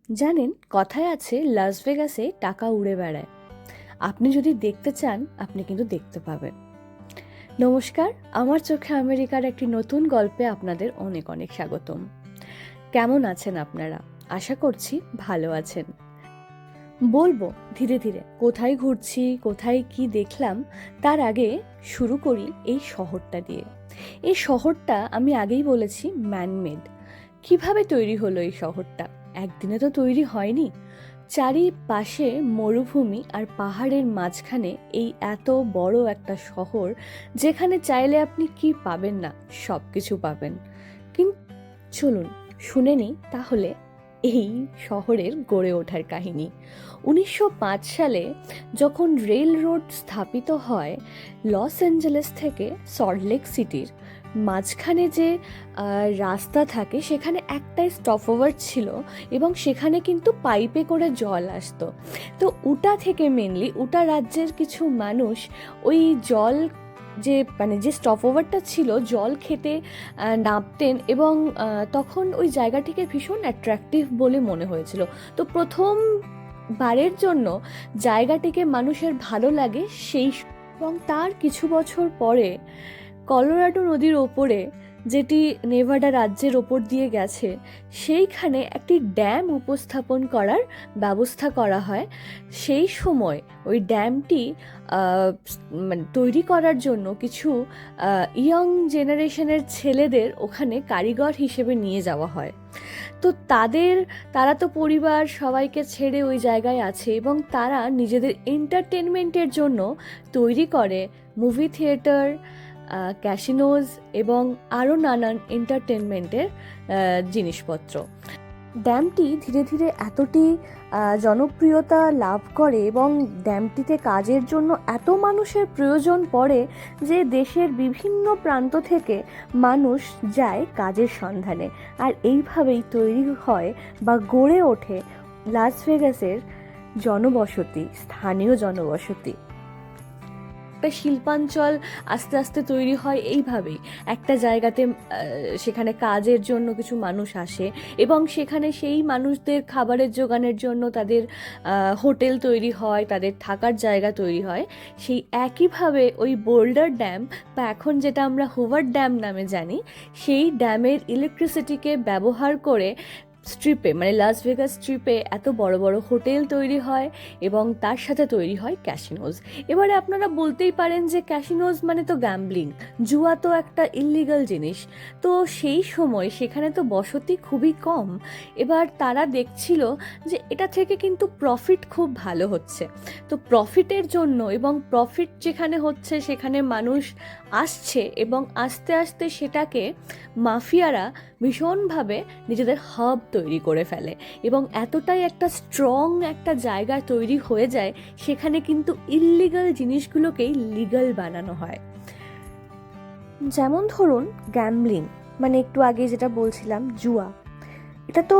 জানেন, কথায় আছে লাস ভেগাসে টাকা উড়ে বেড়ায়। আপনি যদি দেখতে চান, আপনি কিন্তু দেখতে পাবেন। নমস্কার, আমার চোখে আমেরিকার একটি নতুন গল্পে আপনাদের অনেক অনেক স্বাগতম। কেমন আছেন আপনারা? আশা করছি ভালো আছেন। বলবো ধীরে ধীরে কোথায় ঘুরছি, কোথায় কি দেখলাম। তার আগে শুরু করি এই শহরটা দিয়ে। এই শহরটা আমি আগেই বলেছি ম্যানমেড। কিভাবে তৈরি হলো এই শহরটা? একদিনে তো তৈরি হয়নি। চারিপাশে মরুভূমি আর পাহাড়ের মাঝখানে এই এত বড় একটা শহর, যেখানে চাইলে আপনি কি পাবেন না, সব কিছু পাবেন। কিন্তু চলুন শুনে নিই তাহলে এই শহরের গড়ে ওঠার কাহিনী। 1905 সালে যখন রেল রোড স্থাপিত হয় লস অ্যাঞ্জেলেস থেকে সল্টলেক সিটির মাঝখানে যে রাস্তা থাকে, সেখানে একটাই স্টপওভার ছিল এবং সেখানে কিন্তু পাইপে করে জল আসতো। তো উটা থেকে মেনলি উটা রাজ্যের কিছু মানুষ ওই জল যে স্টপওভারটা ছিল, জল খেতে নামতেন এবং তখন ওই জায়গাটিকে ভীষণ অ্যাট্রাকটিভ বলে মনে হয়েছিল। তো প্রথম বারের জন্য জায়গাটিকে মানুষের ভালো লাগে এবং তার কিছু বছর পরে কলোরাডো নদীর ওপরে, যেটি নেভাডা রাজ্যের ওপর দিয়ে গেছে, সেইখানে একটি ড্যাম উপস্থাপন করার ব্যবস্থা করা হয়। সেই সময় ওই ড্যামটি মানে তৈরি করার জন্য কিছু ইয়ং জেনারেশনের ছেলেদের ওখানে কারিগর হিসেবে নিয়ে যাওয়া হয়। তো তারা তো পরিবার সবাইকে ছেড়ে ওই জায়গায় আছে এবং তারা নিজেদের এন্টারটেনমেন্টের জন্য তৈরি করে মুভি থিয়েটার, ক্যাসিনোজ এবং আরও নানান এন্টারটেনমেন্টের জিনিসপত্র। ড্যামটি ধীরে ধীরে এতটি জনপ্রিয়তা লাভ করে এবং ড্যামটিতে কাজের জন্য এত মানুষের প্রয়োজন পড়ে যে দেশের বিভিন্ন প্রান্ত থেকে মানুষ যায় কাজের সন্ধানে। আর এইভাবেই তৈরি হয় বা গড়ে ওঠে লাস ভেগাসের জনবসতি, স্থানীয় জনবসতি। একটা শিল্পাঞ্চল আস্তে আস্তে তৈরি হয় এইভাবেই। একটা জায়গাতে সেখানে কাজের জন্য কিছু মানুষ আসে এবং সেখানে সেই মানুষদের খাবারের জোগানের জন্য তাদের হোটেল তৈরি হয়, তাদের থাকার জায়গা তৈরি হয়। সেই একইভাবে ওই বোল্ডার ড্যাম, বা এখন যেটা আমরা হুভার ড্যাম নামে জানি, সেই ড্যামের ইলেকট্রিসিটিকে ব্যবহার করে স্ট্রিপে, মানে লাস ভেগাস স্ট্রিপে এত বড় বড় হোটেল তৈরি হয় এবং তার সাথে তৈরি হয় ক্যাসিনোজ। এবারে আপনারা বলতেই পারেন যে ক্যাসিনোজ মানে তো গ্যাম্বলিং, জুয়া তো একটা ইল্লিগাল জিনিস। তো সেই সময় সেখানে তো বসতি খুবই কম। এবার তারা দেখছিল যে এটা থেকে কিন্তু প্রফিট খুব ভালো হচ্ছে। তো প্রফিটের জন্য, এবং প্রফিট যেখানে হচ্ছে সেখানে মানুষ আসছে, এবং আস্তে আস্তে সেটাকে মাফিয়ারা ভীষণভাবে নিজেদের হাব তৈরি করে ফেলে এবং এতটাই একটা স্ট্রং একটা জায়গা তৈরি হয়ে যায়, সেখানে কিন্তু ইল্লিগাল জিনিসগুলোকেই লিগাল বানানো হয়। যেমন ধরুন গ্যাম্বলিং, মানে একটু আগে যেটা বলছিলাম জুয়া, এটা তো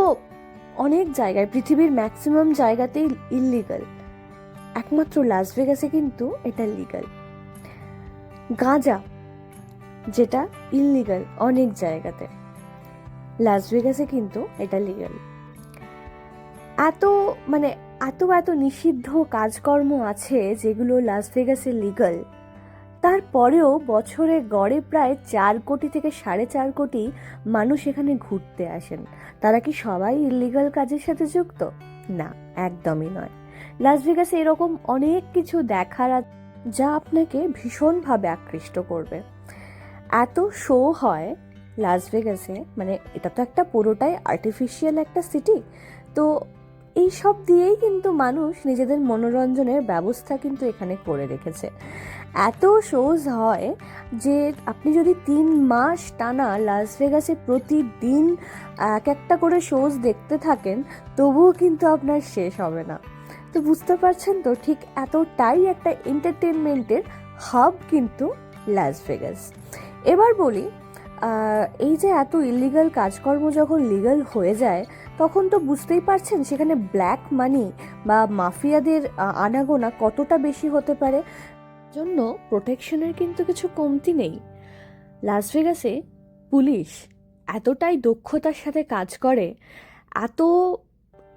অনেক জায়গায়, পৃথিবীর ম্যাক্সিমাম জায়গাতেই ইল্লিগাল। একমাত্র লাস ভেগাসে কিন্তু এটা লিগাল। গাঁজা, যেটা ইল্লিগাল অনেক জায়গাতে, লাস ভেগাসে কিন্তু এটা লিগাল। এত মানে এত এত নিষিদ্ধ কাজকর্ম আছে যেগুলো লাস ভেগাসে লিগাল। তারপরেও বছরে গড়ে প্রায় 4 কোটি থেকে 4.5 কোটি মানুষ এখানে ঘুরতে আসেন। তারা কি সবাই ইল্লিগাল কাজের সাথে যুক্ত? না, একদমই নয়। লাস ভেগাসে এরকম অনেক কিছু দেখার যা আপনাকে ভীষণভাবে আকৃষ্ট করবে। এত শো হয় লাস ভেগাসে, মানে এটা তো একটা পুরোটাই আর্টিফিশিয়াল একটা সিটি। তো এই সব দিয়েই কিন্তু মানুষ নিজেদের মনোরঞ্জনের ব্যবস্থা কিন্তু এখানে করে রেখেছে। এত শোজ হয় যে আপনি যদি 3 মাস টানা লাস ভেগাসে প্রতিদিন এক একটা করে শোজ দেখতে থাকেন, তবুও কিন্তু আপনার শেষ হবে না। তো বুঝতে পারছেন তো, ঠিক এতটাই একটা এন্টারটেনমেন্টের হাব কিন্তু লাস ভেগাস। এবার বলি, এই যে এত ইল্লিগাল কাজকর্ম যখন লিগাল হয়ে যায়, তখন তো বুঝতেই পারছেন সেখানে ব্ল্যাক মানি বা মাফিয়াদের আনাগোনা কতটা বেশি হতে পারে। জন্য প্রোটেকশনের কিন্তু কিছু কমতি নেই। লাস ভেগাসে পুলিশ এতটাই দক্ষতার সাথে কাজ করে, এত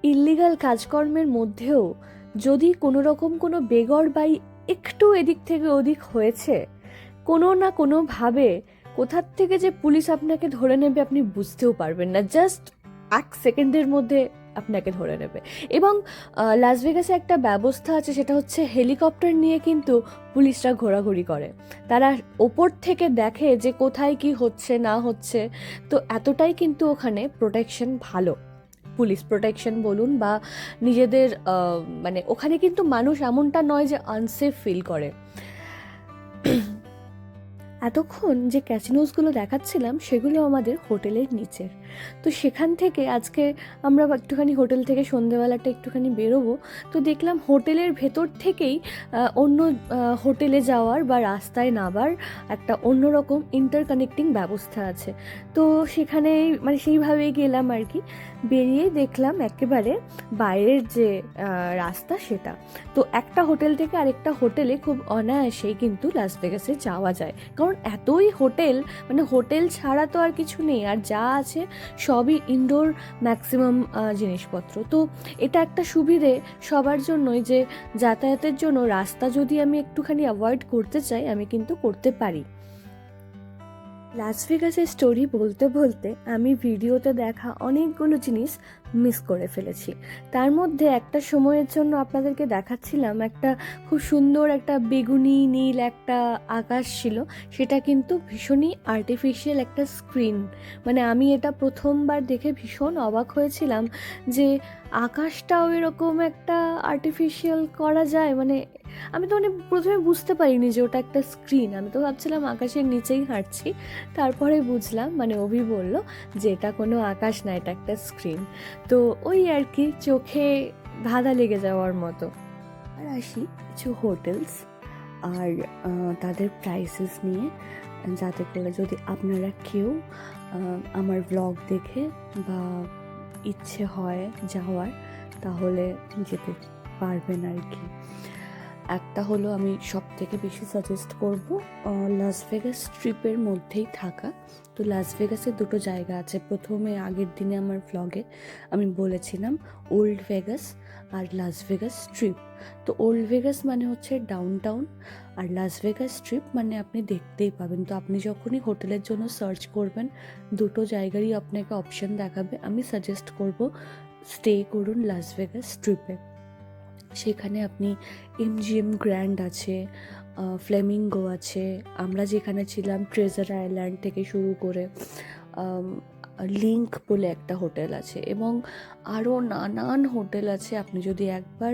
ইল্লিগাল কাজকর্মের মধ্যেও যদি কোনো রকম কোনো বেগরবাই একটু এদিক থেকে ওদিক হয়েছে, কোনো না কোনোভাবে কোথার থেকে যে পুলিশ আপনাকে ধরে নেবে আপনি বুঝতেও পারবেন না, জাস্ট 1 সেকেন্ডের মধ্যে আপনাকে ধরে নেবে। এবং লাস ভেগাসে একটা ব্যবস্থা আছে, সেটা হচ্ছে হেলিকপ্টার নিয়ে কিন্তু পুলিশরা ঘোরাঘুরি করে। তারা ওপর থেকে দেখে যে কোথায় কি হচ্ছে না হচ্ছে। তো এতটাই কিন্তু ওখানে প্রোটেকশন ভালো, পুলিশ প্রোটেকশন বলুন বা নিজেদের মানে ওখানে কিন্তু মানুষ এমনটা নয় যে আনসেফ ফিল করে। এতক্ষণ যে ক্যাসিনোসগুলো দেখাচ্ছিলাম সেগুলো আমাদের হোটেলের নিচের। তো সেখান থেকে আজকে আমরা একটুখানি হোটেল থেকে সন্ধেবেলাটা একটুখানি বেরোবো, তো দেখলাম হোটেলের ভেতর থেকেই অন্য হোটেলে যাওয়ার বা রাস্তায় নামার একটা অন্যরকম ইন্টারকানেক্টিং ব্যবস্থা আছে। তো সেখানে মানে সেইভাবেই গেলাম আর কি। বেরিয়ে দেখলাম একেবারে বাইরের যে রাস্তা সেটা। তো একটা হোটেল থেকে আরেকটা হোটেলে খুব অনায়াসেই কিন্তু লাস ভেগাসে যাওয়া যায়, কারণ এতই হোটেল, মানে হোটেল ছাড়া তো আর কিছু নেই, আর যা আছে সবই ইনডোর ম্যাক্সিমাম জিনিসপত্র। তো এটা একটা সুবিধে সবার জন্যই যে যাতায়াতের জন্য রাস্তা যদি আমি একটুখানি অ্যাভয়েড করতে চাই আমি কিন্তু করতে পারি। লাস ভেগাসের স্টোরি বলতে বলতে আমি ভিডিওতে দেখা অনেকগুলো জিনিস মিস করে ফেলেছি। তার মধ্যে একটা সময়ের জন্য আপনাদেরকে দেখাচ্ছিলাম একটা খুব সুন্দর একটা বেগুনি নীল একটা আকাশ ছিল, সেটা কিন্তু ভীষণই আর্টিফিশিয়াল একটা স্ক্রিন। মানে আমি এটা প্রথমবার দেখে ভীষণ অবাক হয়েছিলাম যে আকাশটাও এরকম একটা আর্টিফিশিয়াল করা যায়। মানে আমি তো মানে প্রথমে বুঝতে পারিনি যে ওটা একটা স্ক্রিন, আমি তো ভাবছিলাম আকাশের নিচেই হাঁটছি। তারপরে বুঝলাম, মানে অভি বলল যে এটা কোনো আকাশ না, এটা একটা স্ক্রিন। তো ওই আর কি, চোখে ধাঁধা লেগে যাওয়ার মতো। আর আসি কিছু হোটেলস আর তাদের প্রাইসেস নিয়ে, যাতে করে যদি আপনারা কেউ আমার ব্লগ দেখে বা ইচ্ছে হয় যাওয়ার তাহলে যেতে পারবেন আর কি। একটা হলো আমি সব থেকে বেশি সাজেস্ট করব লাস ভেগাস স্ট্রিপের মধ্যেই থাকা। তো লাস ভেগাসে দুটো জায়গা আছে, প্রথমে আগের দিনে আমার ভ্লগে আমি বলেছিলাম ওল্ড ভেগাস আর লাস ভেগাস স্ট্রিপ। তো ওল্ড ভেগাস মানে হচ্ছে ডাউন টাউন, আর লাস ভেগাস স্ট্রিপ মানে আপনি দেখতেই পাবেন। তো আপনি যখনই হোটেলের জন্য সার্চ করবেন দুটো জায়গারই আপনাকে অপশন দেখাবে। আমি সাজেস্ট করব স্টে করুন লাস ভেগাস স্ট্রিপে। সেখানে আপনি এমজিএম গ্র্যান্ড আছে, ফ্লেমিঙ্গো আছে, আমরা যেখানে ছিলাম ট্রেজার আইল্যান্ড থেকে শুরু করে লিঙ্ক বলে একটা হোটেল আছে, এবং আরও নানান হোটেল আছে। আপনি যদি একবার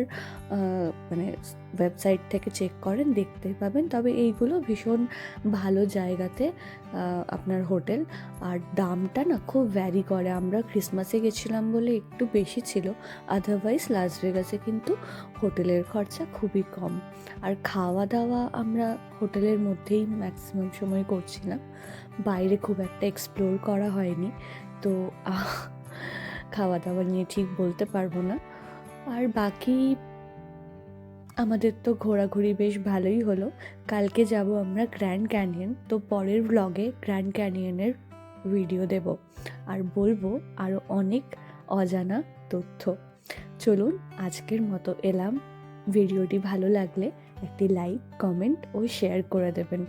মানে ওয়েবসাইট থেকে চেক করেন দেখতে পাবেন। তবে এইগুলো ভীষণ ভালো জায়গাতে আপনার হোটেল, আর দামটা না খুব ভ্যারি করে। আমরা ক্রিসমাসে গেছিলাম বলে একটু বেশি ছিল, আদারওয়াইজ লাস ভেগাসে কিন্তু হোটেলের খরচা খুবই কম। আর খাওয়া দাওয়া আমরা হোটেলের মধ্যেই ম্যাক্সিমাম সময় করছিলাম, বাইরে খুব একটা এক্সপ্লোর করা হয়নি। তো খাওয়া দাওয়া নিয়ে ঠিক বলতে পারবো না। আর বাকি আমাদের তো ঘোরাঘুরি বেশ ভালোই হলো। কালকে যাব আমরা গ্র্যান্ড ক্যানিয়ন, তো পরের ব্লগে গ্র্যান্ড ক্যানিয়নের ভিডিও দেব আর বলবো আরও অনেক অজানা তথ্য। চলুন আজকের মতো এলাম। ভিডিওটি ভালো লাগলে একটি লাইক, কমেন্ট ও শেয়ার করে দেবেন।